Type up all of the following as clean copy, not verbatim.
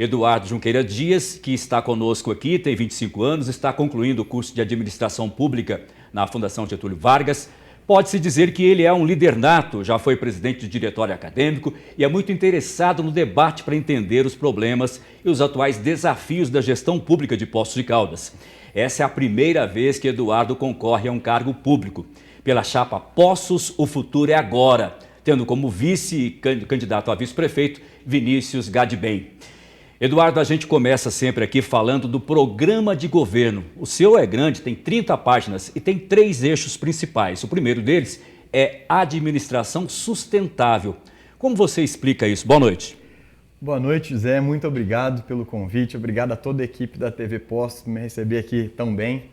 Eduardo Junqueira Dias, que está conosco aqui, tem 25 anos, está concluindo o curso de Administração Pública na Fundação Getúlio Vargas. Pode-se dizer que ele é um líder nato, já foi presidente de diretório acadêmico e é muito interessado no debate para entender os problemas e os atuais desafios da gestão pública de Poços de Caldas. Essa é a primeira vez que Eduardo concorre a um cargo público. Pela chapa Poços, o futuro é agora, tendo como vice-candidato a vice-prefeito Vinícius Gadibem. Eduardo, a gente começa sempre aqui falando do programa de governo. O seu é grande, tem 30 páginas e tem 3 eixos principais. O primeiro deles é administração sustentável. Como você explica isso? Boa noite. Boa noite, Zé. Muito obrigado pelo convite. Obrigado a toda a equipe da TV Poços por me receber aqui tão bem.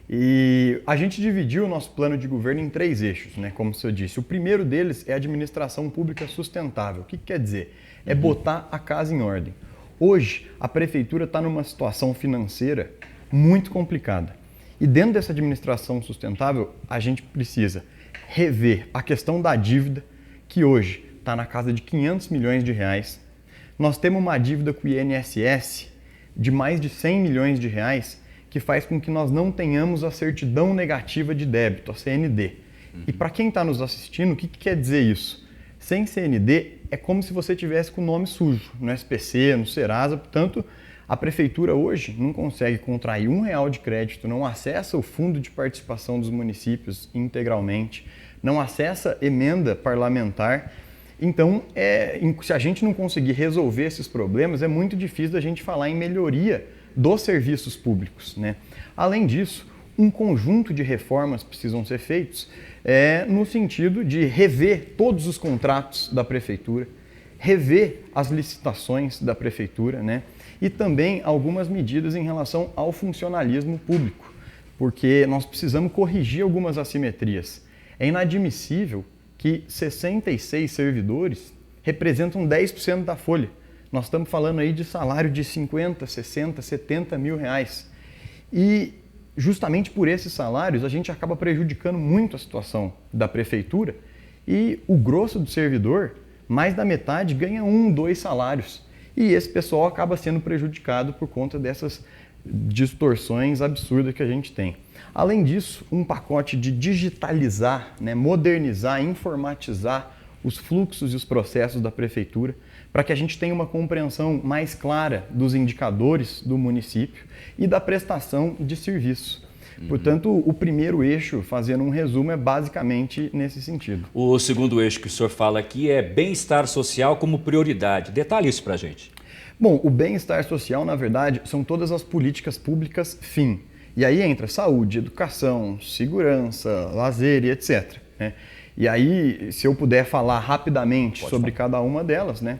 E a gente dividiu o nosso plano de governo em 3 eixos, né? Como o senhor disse. O primeiro deles é administração pública sustentável. O que quer dizer? É botar a casa em ordem. Hoje, a prefeitura está numa situação financeira muito complicada. E dentro dessa administração sustentável, a gente precisa rever a questão da dívida, que hoje está na casa de 500 milhões de reais. Nós temos uma dívida com o INSS de mais de 100 milhões de reais, que faz com que nós não tenhamos a certidão negativa de débito, a CND. E para quem está nos assistindo, o que quer dizer isso? Sem CND, é como se você tivesse com o nome sujo, no SPC, no Serasa. Portanto, a prefeitura hoje não consegue contrair R$1 de crédito, não acessa o fundo de participação dos municípios integralmente, não acessa emenda parlamentar. Então, se a gente não conseguir resolver esses problemas, é muito difícil da gente falar em melhoria dos serviços públicos, né? Além disso, um conjunto de reformas precisam ser feitos no sentido de rever todos os contratos da prefeitura, rever as licitações da prefeitura, né? E também algumas medidas em relação ao funcionalismo público, porque nós precisamos corrigir algumas assimetrias. É inadmissível que 66 servidores representam 10% da folha. Nós estamos falando aí de salário de 50, 60, 70 mil reais. E justamente por esses salários, a gente acaba prejudicando muito a situação da prefeitura e o grosso do servidor, mais da metade, ganha 1, 2 salários. E esse pessoal acaba sendo prejudicado por conta dessas distorções absurdas que a gente tem. Além disso, um pacote de digitalizar, né, modernizar, informatizar os fluxos e os processos da prefeitura, para que a gente tenha uma compreensão mais clara dos indicadores do município e da prestação de serviço. Portanto, o primeiro eixo, fazendo um resumo, é basicamente nesse sentido. O segundo eixo que o senhor fala aqui é bem-estar social como prioridade. Detalhe isso para a gente. Bom, o bem-estar social, na verdade, são todas as políticas públicas fim. E aí entra saúde, educação, segurança, lazer e etc, né? E aí, se eu puder falar rapidamente sobre cada uma delas, né?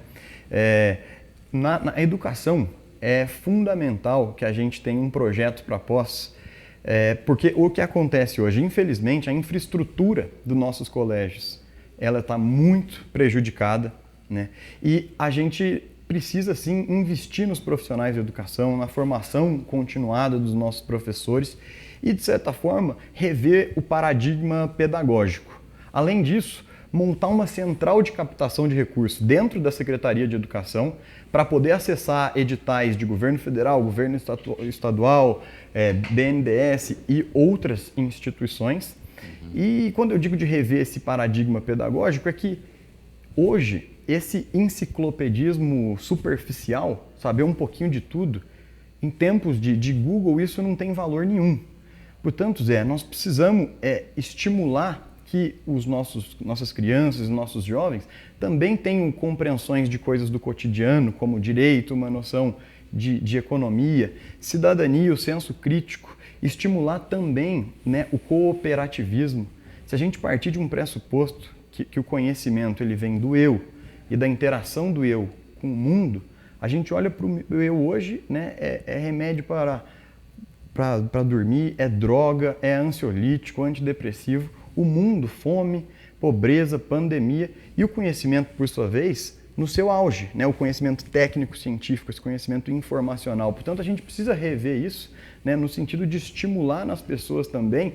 Na educação, é fundamental que a gente tenha um projeto para pós, porque o que acontece hoje, infelizmente, a infraestrutura dos nossos colégios, ela está muito prejudicada, né? E a gente precisa, sim, investir nos profissionais de educação, na formação continuada dos nossos professores e, de certa forma, rever o paradigma pedagógico. Além disso, montar uma central de captação de recursos dentro da Secretaria de Educação para poder acessar editais de governo federal, governo estadual, BNDES e outras instituições. E quando eu digo de rever esse paradigma pedagógico, é que hoje esse enciclopedismo superficial, saber um pouquinho de tudo, em tempos de Google isso não tem valor nenhum. Portanto, Zé, nós precisamos estimular que nossas crianças, nossos jovens, também tenham compreensões de coisas do cotidiano, como direito, uma noção de economia, cidadania, o senso crítico, estimular também, né, o cooperativismo. Se a gente partir de um pressuposto que o conhecimento ele vem do eu e da interação do eu com o mundo, a gente olha para o eu hoje, né, é remédio para dormir, é droga, é ansiolítico, antidepressivo. O mundo, fome, pobreza, pandemia e o conhecimento, por sua vez, no seu auge, né? O conhecimento técnico-científico, esse conhecimento informacional. Portanto, a gente precisa rever isso, né, no sentido de estimular nas pessoas também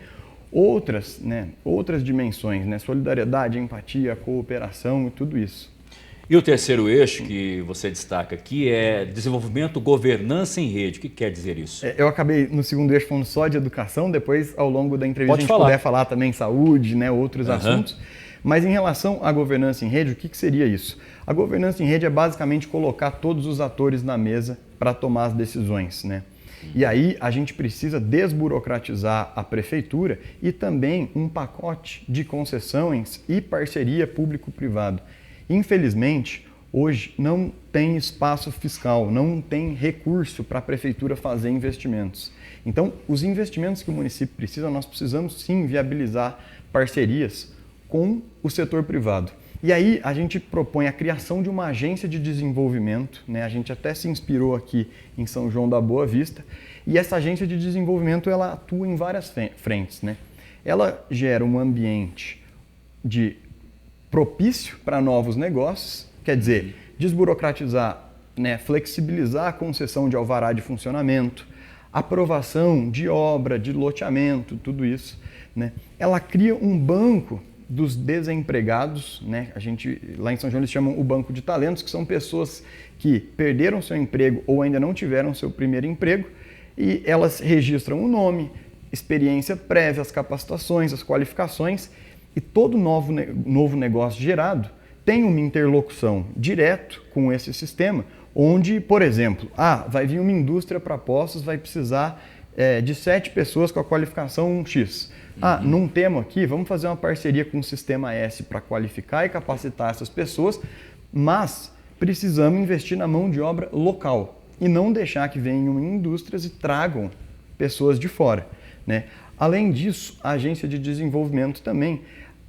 outras dimensões, né? Solidariedade, empatia, cooperação e tudo isso. E o terceiro eixo que você destaca aqui é desenvolvimento, governança em rede. O que quer dizer isso? Eu acabei no segundo eixo falando só de educação, depois ao longo da entrevista Pode a gente falar. puder falar também saúde, né, outros assuntos. Mas em relação à governança em rede, o que seria isso? A governança em rede é basicamente colocar todos os atores na mesa para tomar as decisões, né? E aí a gente precisa desburocratizar a prefeitura e também um pacote de concessões e parceria público-privado. Infelizmente, hoje não tem espaço fiscal, não tem recurso para a prefeitura fazer investimentos. Então, os investimentos que o município precisa, nós precisamos sim viabilizar parcerias com o setor privado. E aí a gente propõe a criação de uma agência de desenvolvimento, né? A gente até se inspirou aqui em São João da Boa Vista, e essa agência de desenvolvimento ela atua em várias frentes, né? Ela gera um ambiente de propício para novos negócios, quer dizer, desburocratizar, né? Flexibilizar a concessão de alvará de funcionamento, aprovação de obra, de loteamento, tudo isso, né? Ela cria um banco dos desempregados, né? A gente, lá em São João eles chamam o banco de talentos, que são pessoas que perderam seu emprego ou ainda não tiveram seu primeiro emprego, e elas registram o nome, experiência prévia, as capacitações, as qualificações, e todo novo negócio gerado tem uma interlocução direto com esse sistema, onde, por exemplo, vai vir uma indústria para Poços, vai precisar de 7 pessoas com a qualificação X. Num tema aqui, vamos fazer uma parceria com o Sistema S para qualificar e capacitar essas pessoas, mas precisamos investir na mão de obra local e não deixar que venham indústrias e tragam pessoas de fora, né? Além disso, a agência de desenvolvimento também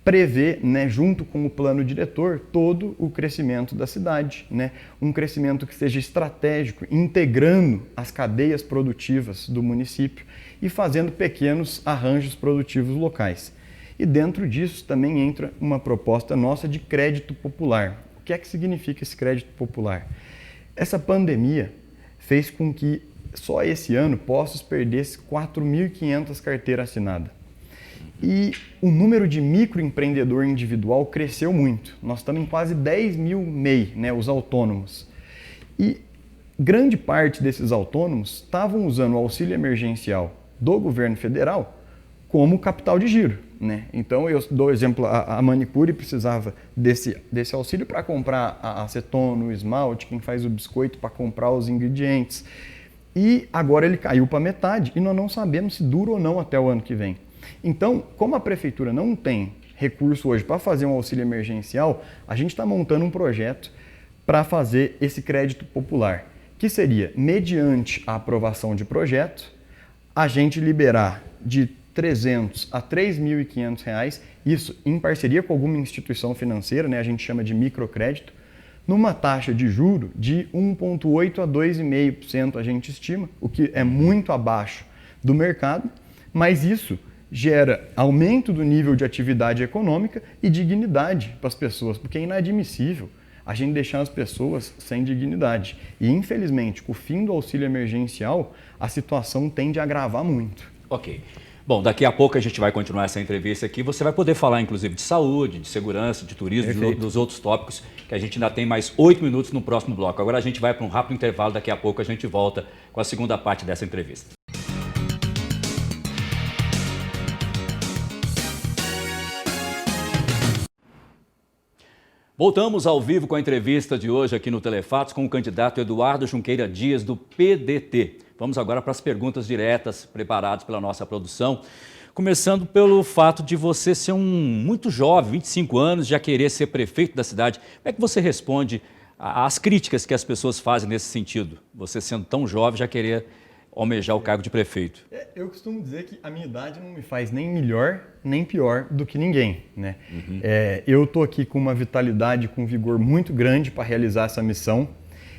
prevê, né, junto com o plano diretor, todo o crescimento da cidade, né? Um crescimento que seja estratégico, integrando as cadeias produtivas do município e fazendo pequenos arranjos produtivos locais. E dentro disso também entra uma proposta nossa de crédito popular. O que é que significa esse crédito popular? Essa pandemia fez com que só esse ano Poços perdesse 4.500 carteiras assinadas. E o número de microempreendedor individual cresceu muito. Nós estamos em quase 10 mil MEI, né, os autônomos. E grande parte desses autônomos estavam usando o auxílio emergencial do governo federal como capital de giro, né? Então, eu dou exemplo, a manicure precisava desse auxílio para comprar a acetona, o esmalte, quem faz o biscoito para comprar os ingredientes. E agora ele caiu para metade e nós não sabemos se dura ou não até o ano que vem. Então, como a prefeitura não tem recurso hoje para fazer um auxílio emergencial, a gente está montando um projeto para fazer esse crédito popular, que seria, mediante a aprovação de projeto, a gente liberar de R$300 a R$3.500, isso em parceria com alguma instituição financeira, né, a gente chama de microcrédito, numa taxa de juro de 1,8% a 2,5% a gente estima, o que é muito abaixo do mercado, mas isso gera aumento do nível de atividade econômica e dignidade para as pessoas, porque é inadmissível a gente deixar as pessoas sem dignidade. E, infelizmente, com o fim do auxílio emergencial, a situação tende a agravar muito. Ok. Bom, daqui a pouco a gente vai continuar essa entrevista aqui. Você vai poder falar, inclusive, de saúde, de segurança, de turismo, dos outros tópicos, que a gente ainda tem mais 8 minutos no próximo bloco. Agora a gente vai para um rápido intervalo, daqui a pouco a gente volta com a segunda parte dessa entrevista. Voltamos ao vivo com a entrevista de hoje aqui no Telefatos com o candidato Eduardo Junqueira Dias, do PDT. Vamos agora para as perguntas diretas preparadas pela nossa produção. Começando pelo fato de você ser muito jovem, 25 anos, já querer ser prefeito da cidade. Como é que você responde às críticas que as pessoas fazem nesse sentido? Você sendo tão jovem, já querer almejar o cargo de prefeito. Eu costumo dizer que a minha idade não me faz nem melhor nem pior do que ninguém, né? Eu estou aqui com uma vitalidade, com um vigor muito grande para realizar essa missão.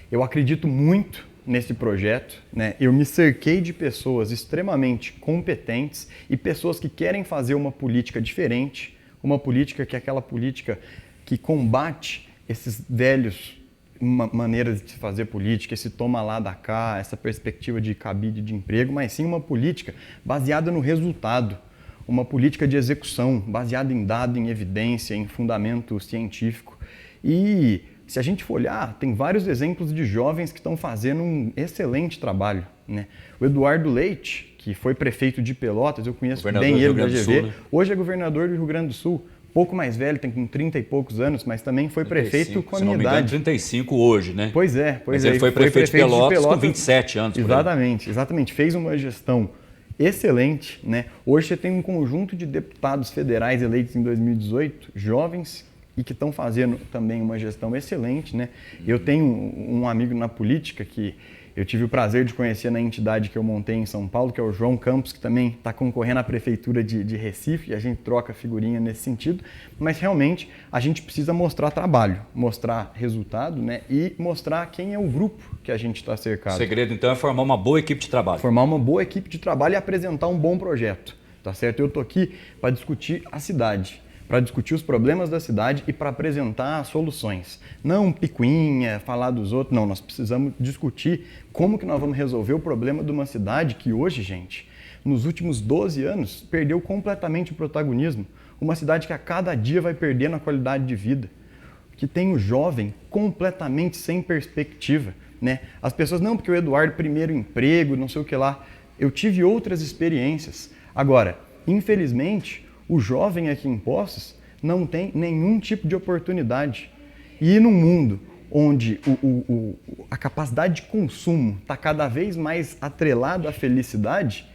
Eu acredito muito nesse projeto, né? Eu me cerquei de pessoas extremamente competentes e pessoas que querem fazer uma política diferente, uma política que é aquela política que combate esses velhos maneiras de fazer política, esse toma lá da cá, essa perspectiva de cabide de emprego, mas sim uma política baseada no resultado, uma política de execução baseada em dado, em evidência, em fundamento científico. E se a gente for olhar, tem vários exemplos de jovens que estão fazendo um excelente trabalho, né? O Eduardo Leite, que foi prefeito de Pelotas, eu conheço bem ele da GV, né? Hoje é governador do Rio Grande do Sul, pouco mais velho, tem com 30 e poucos anos, mas também foi 35, prefeito com a minha idade. Se não me engano, 35 hoje, né? Pois é. Mas ele foi prefeito de Pelotas com 27 anos. Exatamente. Fez uma gestão excelente, né? Hoje você tem um conjunto de deputados federais eleitos em 2018, jovens, e que estão fazendo também uma gestão excelente, né? Eu tenho um amigo na política que eu tive o prazer de conhecer na entidade que eu montei em São Paulo, que é o João Campos, que também está concorrendo à prefeitura de Recife, e a gente troca figurinha nesse sentido, mas realmente a gente precisa mostrar trabalho, mostrar resultado, né? E mostrar quem é o grupo que a gente está cercado. O segredo, então, é formar uma boa equipe de trabalho. Formar uma boa equipe de trabalho e apresentar um bom projeto, tá certo? Eu estou aqui para discutir a cidade, para discutir os problemas da cidade e para apresentar soluções. Não picuinha, falar dos outros, não. Nós precisamos discutir como que nós vamos resolver o problema de uma cidade que hoje, gente, nos últimos 12 anos, perdeu completamente o protagonismo. Uma cidade que a cada dia vai perdendo a qualidade de vida, que tem o jovem completamente sem perspectiva, né? As pessoas, não, porque o Eduardo, primeiro emprego, não sei o que lá. Eu tive outras experiências. Agora, infelizmente, o jovem aqui em Poços não tem nenhum tipo de oportunidade. E num mundo onde a capacidade de consumo está cada vez mais atrelado à felicidade,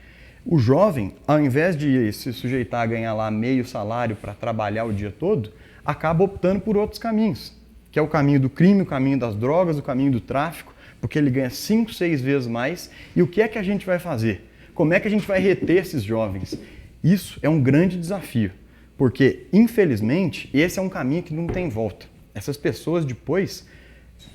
o jovem, ao invés de se sujeitar a ganhar lá meio salário para trabalhar o dia todo, acaba optando por outros caminhos, que é o caminho do crime, o caminho das drogas, o caminho do tráfico, porque ele ganha 5, 6 vezes mais. E o que é que a gente vai fazer? Como é que a gente vai reter esses jovens? Isso é um grande desafio, porque, infelizmente, esse é um caminho que não tem volta. Essas pessoas depois,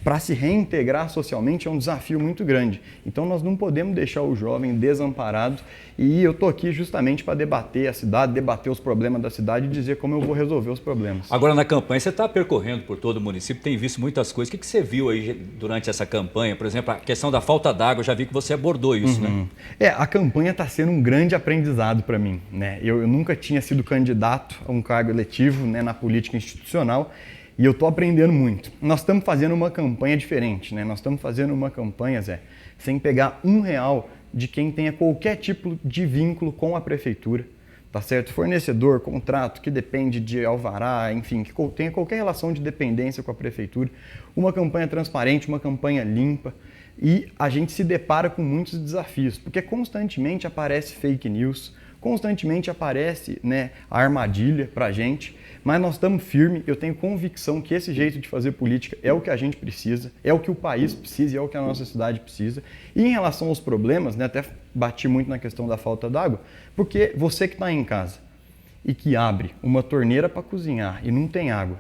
para se reintegrar socialmente, é um desafio muito grande. Então, nós não podemos deixar o jovem desamparado, e eu estou aqui justamente para debater a cidade, debater os problemas da cidade e dizer como eu vou resolver os problemas. Agora, na campanha, você está percorrendo por todo o município, tem visto muitas coisas. O que você viu aí durante essa campanha? Por exemplo, a questão da falta d'água, eu já vi que você abordou isso, né? A campanha está sendo um grande aprendizado para mim, né? Eu nunca tinha sido candidato a um cargo eletivo, né, na política institucional, e eu estou aprendendo muito. Nós estamos fazendo uma campanha diferente, né? Nós estamos fazendo uma campanha, Zé, sem pegar R$1 de quem tenha qualquer tipo de vínculo com a prefeitura, tá certo? Fornecedor, contrato que depende de alvará, enfim, que tenha qualquer relação de dependência com a prefeitura. Uma campanha transparente, uma campanha limpa, e a gente se depara com muitos desafios, porque constantemente aparece fake news, constantemente aparece, né, a armadilha para a gente, mas nós estamos firmes. Eu tenho convicção que esse jeito de fazer política é o que a gente precisa, é o que o país precisa e é o que a nossa cidade precisa. E em relação aos problemas, né, até bati muito na questão da falta d'água, porque você que está aí em casa e que abre uma torneira para cozinhar e não tem água,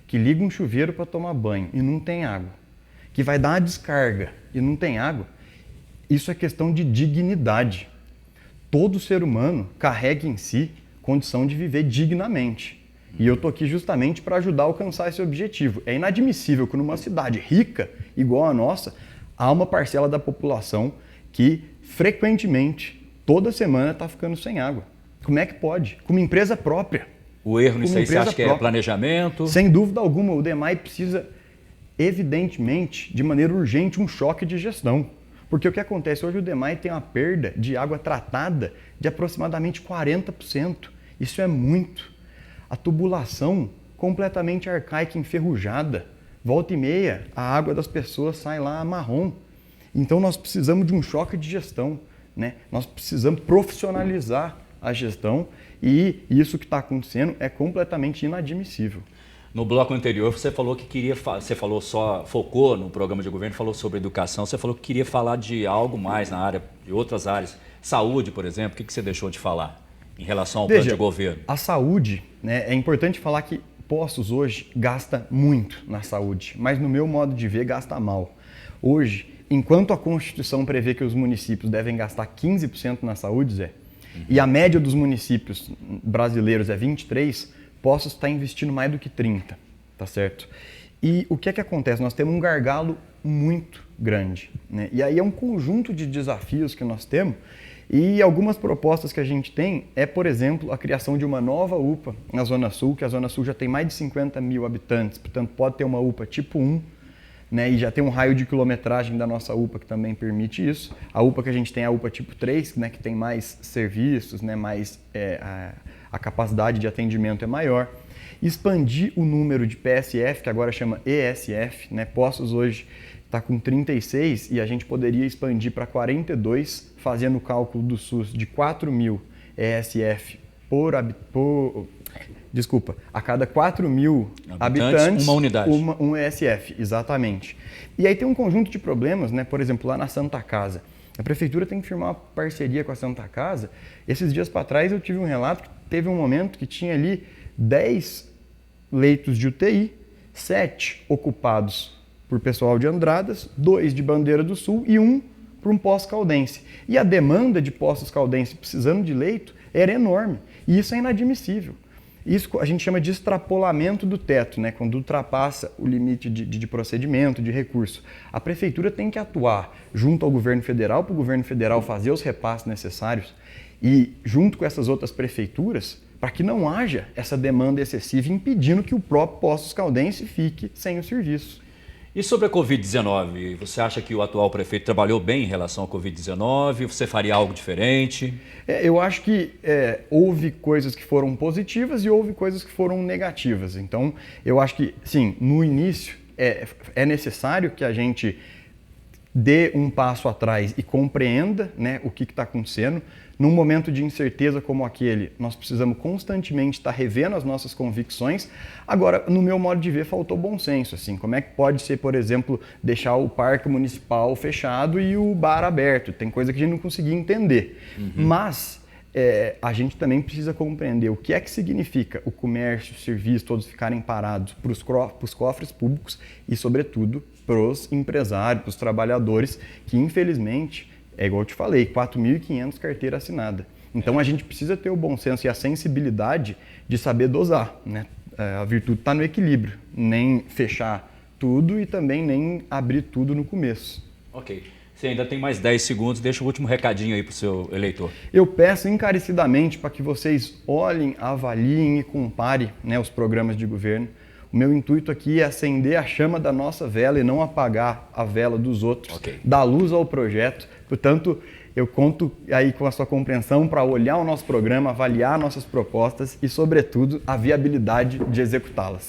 que liga um chuveiro para tomar banho e não tem água, que vai dar uma descarga e não tem água, isso é questão de dignidade. Todo ser humano carrega em si condição de viver dignamente. E eu estou aqui justamente para ajudar a alcançar esse objetivo. É inadmissível que numa cidade rica, igual a nossa, há uma parcela da população que frequentemente, toda semana, está ficando sem água. Como é que pode? Com uma empresa própria. O erro nisso aí você acha que é planejamento? Sem dúvida alguma, o DEMAI precisa, evidentemente, de maneira urgente, um choque de gestão. Porque o que acontece hoje, o DEMAI tem uma perda de água tratada de aproximadamente 40%. Isso é muito. A tubulação completamente arcaica, enferrujada. Volta e meia, a água das pessoas sai lá marrom. Então nós precisamos de um choque de gestão, né? Nós precisamos profissionalizar a gestão, e isso que está acontecendo é completamente inadmissível. No bloco anterior você falou que queria, você falou só, focou no programa de governo, falou sobre educação, você falou que queria falar de algo mais na área, de outras áreas. Saúde, por exemplo, o que você deixou de falar em relação ao plano de governo? A saúde, né, é importante falar que Poços hoje gasta muito na saúde, mas no meu modo de ver gasta mal. Hoje, enquanto a Constituição prevê que os municípios devem gastar 15% na saúde, Zé, e a média dos municípios brasileiros é 23%, Poços está investindo mais do que 30%, tá certo? E o que é que acontece? Nós temos um gargalo muito grande, né? E aí é um conjunto de desafios que nós temos. E algumas propostas que a gente tem é, por exemplo, a criação de uma nova UPA na Zona Sul, que a Zona Sul já tem mais de 50 mil habitantes, portanto pode ter uma UPA tipo 1, né, e já tem um raio de quilometragem da nossa UPA que também permite isso. A UPA que a gente tem é a UPA tipo 3, né, que tem mais serviços, né, mais, a capacidade de atendimento é maior. Expandir o número de PSF, que agora chama ESF, né, postos hoje está com 36 e a gente poderia expandir para 42, fazendo o cálculo do SUS de 4 mil ESF a cada 4 mil habitantes, uma unidade. Um ESF, exatamente. E aí tem um conjunto de problemas, né? Por exemplo, lá na Santa Casa. A prefeitura tem que firmar uma parceria com a Santa Casa. Esses dias para trás eu tive um relato que teve um momento que tinha ali 10 leitos de UTI, 7 ocupados por pessoal de Andradas, 2 de Bandeira do Sul e 1 para um posto caldense. E a demanda de postos caldense precisando de leito era enorme. E isso é inadmissível. Isso a gente chama de extrapolamento do teto, né? Quando ultrapassa o limite de procedimento, de recurso. A prefeitura tem que atuar junto ao governo federal, para o governo federal fazer os repasses necessários e junto com essas outras prefeituras, para que não haja essa demanda excessiva impedindo que o próprio Postos Caldense fique sem o serviço. E sobre a Covid-19, você acha que o atual prefeito trabalhou bem em relação à Covid-19? Você faria algo diferente? Eu acho que houve coisas que foram positivas e houve coisas que foram negativas. Então, eu acho que, sim, no início é necessário que a gente dê um passo atrás e compreenda, né, o que está acontecendo. Num momento de incerteza como aquele, nós precisamos constantemente estar revendo as nossas convicções. Agora, no meu modo de ver, faltou bom senso. Assim, como é que pode ser, por exemplo, deixar o parque municipal fechado e o bar aberto? Tem coisa que a gente não conseguia entender. Mas a gente também precisa compreender o que é que significa o comércio, o serviço, todos ficarem parados para os cofres públicos e, sobretudo, para os empresários, para os trabalhadores, que infelizmente, é igual eu te falei, 4.500 carteiras assinadas. Então a gente precisa ter o bom senso e a sensibilidade de saber dosar, né? A virtude está no equilíbrio, nem fechar tudo e também nem abrir tudo no começo. Ok. Você ainda tem mais 10 segundos, deixa o último recadinho aí para o seu eleitor. Eu peço encarecidamente para que vocês olhem, avaliem e comparem, né, os programas de governo. O meu intuito aqui é acender a chama da nossa vela e não apagar a vela dos outros, dar luz ao projeto. Portanto, eu conto aí com a sua compreensão para olhar o nosso programa, avaliar nossas propostas e, sobretudo, a viabilidade de executá-las.